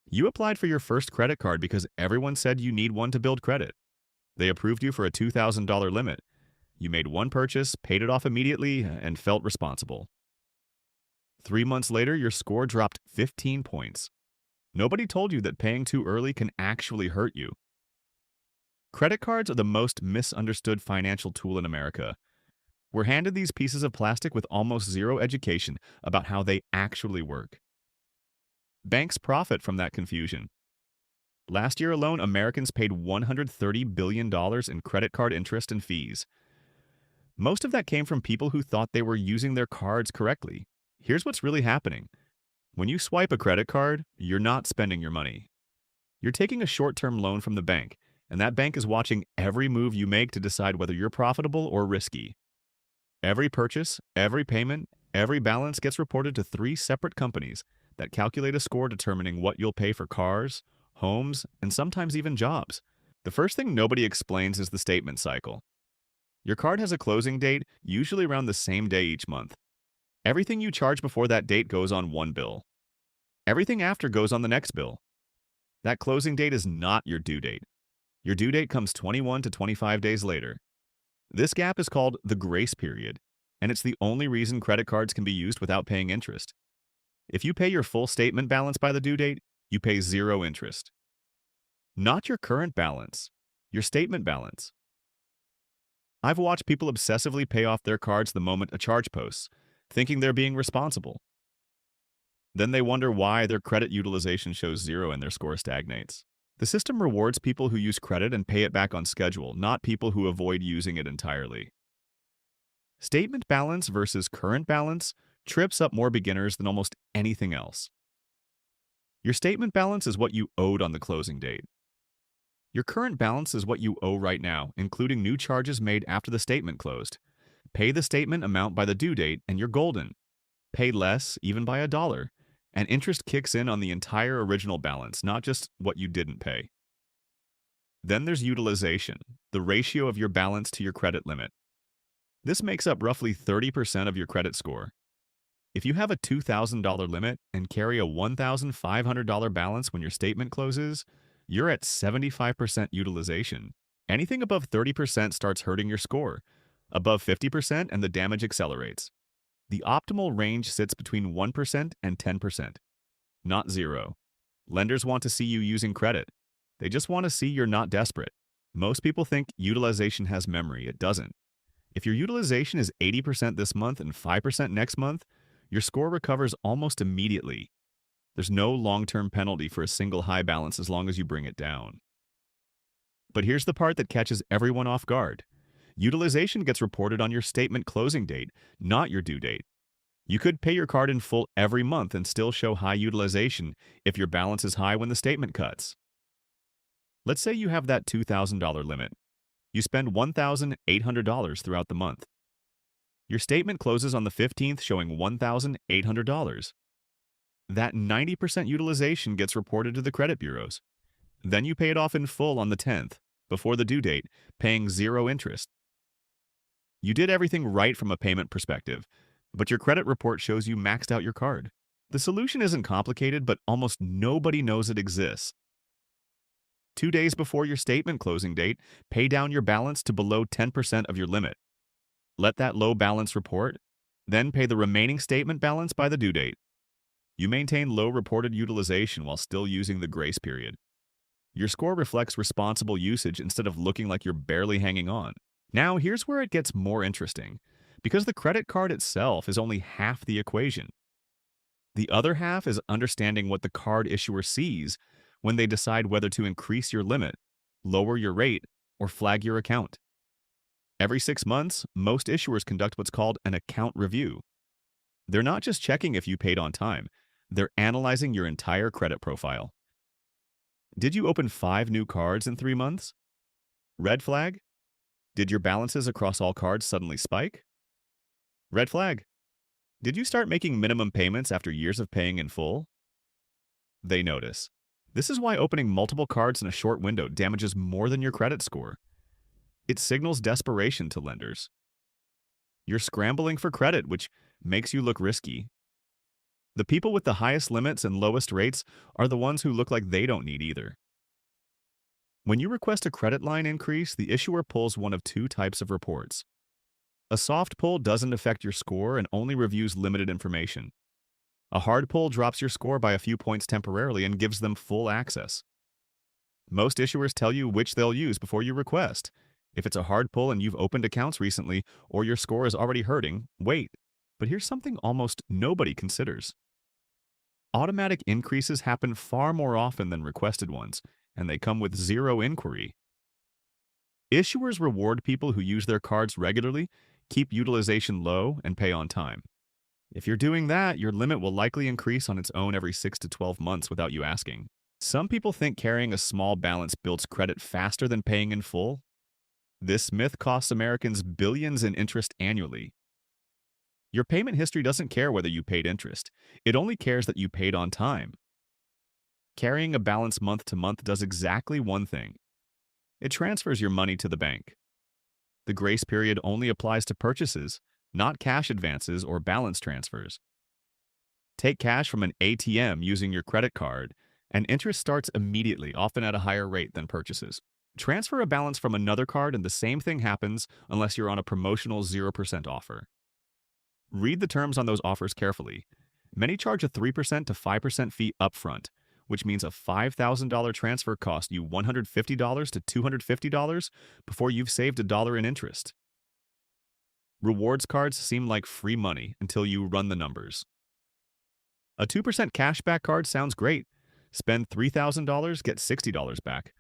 You applied for your first credit card because everyone said you need one to build credit. They approved you for a $2,000 limit. You made one purchase, paid it off immediately, and felt responsible. 3 months later, your score dropped 15 points. Nobody told you that paying too early can actually hurt you. Credit cards are the most misunderstood financial tool in America. We're handed these pieces of plastic with almost zero education about how they actually work. Banks profit from that confusion. Last year alone, Americans paid $130 billion in credit card interest and fees. Most of that came from people who thought they were using their cards correctly. Here's what's really happening. When you swipe a credit card, you're not spending your money. You're taking a short-term loan from the bank, and that bank is watching every move you make to decide whether you're profitable or risky. Every purchase, every payment, every balance gets reported to 3 separate companies that calculate a score determining what you'll pay for cars, homes, and sometimes even jobs. The first thing nobody explains is the statement cycle. Your card has a closing date, usually around the same day each month. Everything you charge before that date goes on one bill. Everything after goes on the next bill. That closing date is not your due date. Your due date comes 21 to 25 days later. This gap is called the grace period, and it's the only reason credit cards can be used without paying interest. If you pay your full statement balance by the due date, you pay zero interest. Not your current balance, your statement balance. I've watched people obsessively pay off their cards the moment a charge posts, thinking they're being responsible. Then they wonder why their credit utilization shows zero and their score stagnates. The system rewards people who use credit and pay it back on schedule, not people who avoid using it entirely. Statement balance versus current balance trips up more beginners than almost anything else. Your statement balance is what you owed on the closing date. Your current balance is what you owe right now, including new charges made after the statement closed. Pay the statement amount by the due date and you're golden. Pay less, even by $1, and interest kicks in on the entire original balance, not just what you didn't pay. Then there's utilization, the ratio of your balance to your credit limit. This makes up roughly 30% of your credit score. If you have a $2,000 limit and carry a $1,500 balance when your statement closes, you're at 75% utilization. Anything above 30% starts hurting your score. Above 50% and the damage accelerates. The optimal range sits between 1% and 10%, not zero. Lenders want to see you using credit. They just want to see you're not desperate. Most people think utilization has memory. It doesn't. If your utilization is 80% this month and 5% next month, your score recovers almost immediately. There's no long-term penalty for a single high balance as long as you bring it down. But here's the part that catches everyone off guard. Utilization gets reported on your statement closing date, not your due date. You could pay your card in full every month and still show high utilization if your balance is high when the statement cuts. Let's say you have that $2,000 limit. You spend $1,800 throughout the month. Your statement closes on the 15th showing $1,800. That 90% utilization gets reported to the credit bureaus. Then you pay it off in full on the 10th, before the due date, paying zero interest. You did everything right from a payment perspective, but your credit report shows you maxed out your card. The solution isn't complicated, but almost nobody knows it exists. 2 days before your statement closing date, pay down your balance to below 10% of your limit. Let that low balance report, then pay the remaining statement balance by the due date. You maintain low reported utilization while still using the grace period. Your score reflects responsible usage instead of looking like you're barely hanging on. Now, here's where it gets more interesting, because the credit card itself is only half the equation. The other half is understanding what the card issuer sees when they decide whether to increase your limit, lower your rate, or flag your account. Every 6 months, most issuers conduct what's called an account review. They're not just checking if you paid on time, they're analyzing your entire credit profile. Did you open 5 new cards in 3 months? Red flag? Did your balances across all cards suddenly spike? Red flag. Did you start making minimum payments after years of paying in full? They notice. This is why opening multiple cards in a short window damages more than your credit score. It signals desperation to lenders. You're scrambling for credit, which makes you look risky. The people with the highest limits and lowest rates are the ones who look like they don't need either. When you request a credit line increase, the issuer pulls one of two types of reports. A soft pull doesn't affect your score and only reviews limited information. A hard pull drops your score by a few points temporarily and gives them full access. Most issuers tell you which they'll use before you request. If it's a hard pull and you've opened accounts recently or your score is already hurting, wait. But here's something almost nobody considers. Automatic increases happen far more often than requested ones, and they come with zero inquiry. Issuers reward people who use their cards regularly, keep utilization low, and pay on time. If you're doing that, your limit will likely increase on its own every 6 to 12 months without you asking. Some people think carrying a small balance builds credit faster than paying in full. This myth costs Americans billions in interest annually. Your payment history doesn't care whether you paid interest. It only cares that you paid on time. Carrying a balance month to month does exactly one thing. It transfers your money to the bank. The grace period only applies to purchases, not cash advances or balance transfers. Take cash from an ATM using your credit card, and interest starts immediately, often at a higher rate than purchases. Transfer a balance from another card and the same thing happens unless you're on a promotional 0% offer. Read the terms on those offers carefully. Many charge a 3% to 5% fee upfront, which means a $5,000 transfer costs you $150 to $250 before you've saved $1 in interest. Rewards cards seem like free money until you run the numbers. A 2% cashback card sounds great. Spend $3,000, get $60 back.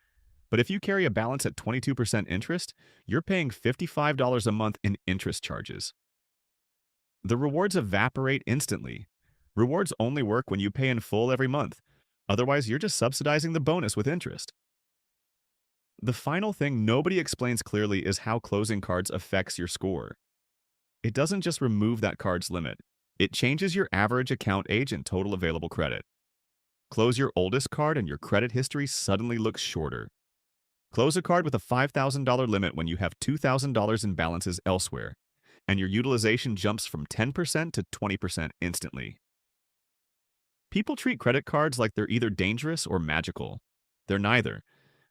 But if you carry a balance at 22% interest, you're paying $55 a month in interest charges. The rewards evaporate instantly. Rewards only work when you pay in full every month. Otherwise, you're just subsidizing the bonus with interest. The final thing nobody explains clearly is how closing cards affects your score. It doesn't just remove that card's limit. It changes your average account age and total available credit. Close your oldest card and your credit history suddenly looks shorter. Close a card with a $5,000 limit when you have $2,000 in balances elsewhere, and your utilization jumps from 10% to 20% instantly. People treat credit cards like they're either dangerous or magical. They're neither.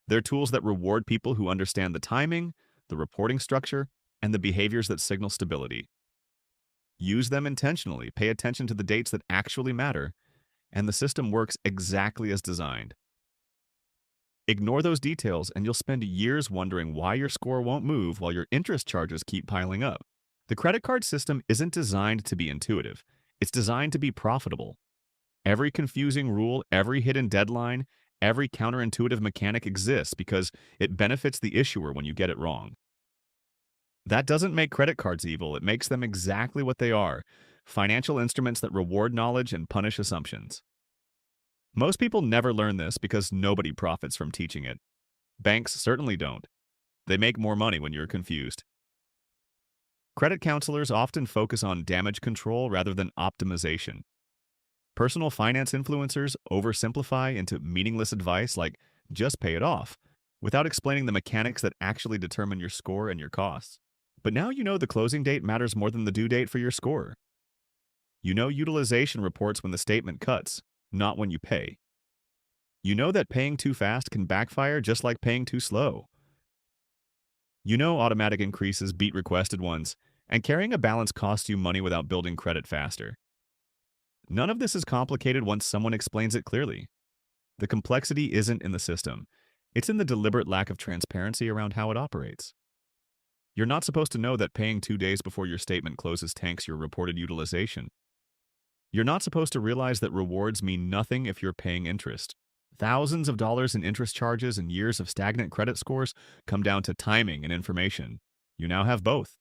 They're tools that reward people who understand the timing, the reporting structure, and the behaviors that signal stability. Use them intentionally, pay attention to the dates that actually matter, and the system works exactly as designed. Ignore those details and you'll spend years wondering why your score won't move while your interest charges keep piling up. The credit card system isn't designed to be intuitive. It's designed to be profitable. Every confusing rule, every hidden deadline, every counterintuitive mechanic exists because it benefits the issuer when you get it wrong. That doesn't make credit cards evil. It makes them exactly what they are: financial instruments that reward knowledge and punish assumptions. Most people never learn this because nobody profits from teaching it. Banks certainly don't. They make more money when you're confused. Credit counselors often focus on damage control rather than optimization. Personal finance influencers oversimplify into meaningless advice like just pay it off, without explaining the mechanics that actually determine your score and your costs. But now you know the closing date matters more than the due date for your score. You know utilization reports when the statement cuts, not when you pay. You know that paying too fast can backfire just like paying too slow. You know automatic increases beat requested ones, and carrying a balance costs you money without building credit faster. None of this is complicated once someone explains it clearly. The complexity isn't in the system. It's in the deliberate lack of transparency around how it operates. You're not supposed to know that paying 2 days before your statement closes tanks your reported utilization. You're not supposed to realize that rewards mean nothing if you're paying interest. Thousands of dollars in interest charges and years of stagnant credit scores come down to timing and information. You now have both.